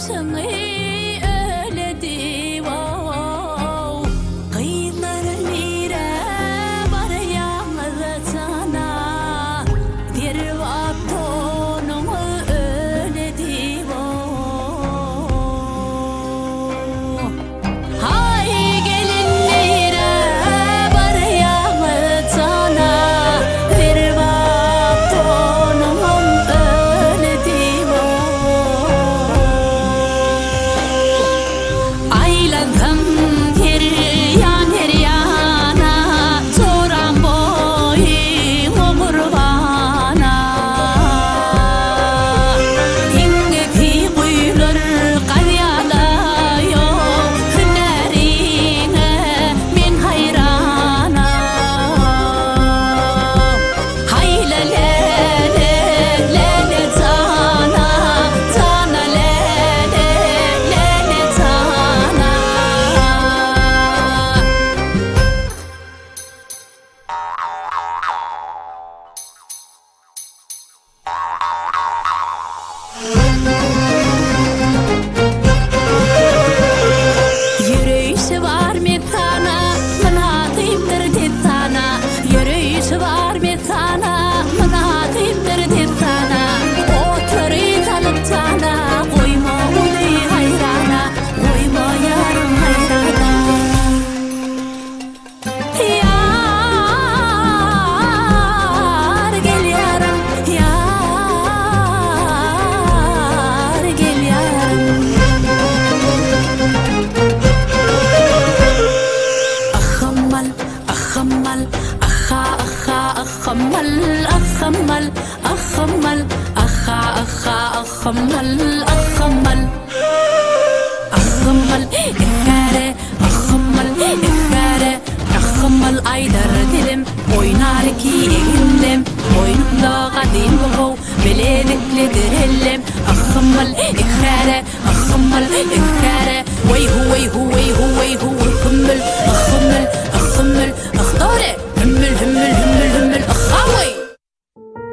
Şını öyle diyor kıyılar lire var yağmur sana bir vaktonum öyle diyor hay gelin lire var yağmur sana bir vaktonum öyle diyor ayladım her yana soran boyum omurvana İngeti kuyulur qavyalayo hünerine men hayrana hayla lele lele sana sana lele lele sana Yürüyüşü var mı sana, mınatayımdır sana. Yürüyüşü var mı sana, mınatayımdır sana. Otları tanıp sana, koyma onu hayrana, koyma yarım hayrana. Yar gel yarım, yar gel yarım. أخمل أخمل أخا أخا أخمل أخمل أخمل أخا أخا أخمل أخمل أخمل إخارة أخمل إخارة أخمل أيدر dilim oynar ki eğilim oyunumda kadim bu bileliklidir elim أخمل إخارة أخمل إخارة ويهو ويهو ويهو ويهو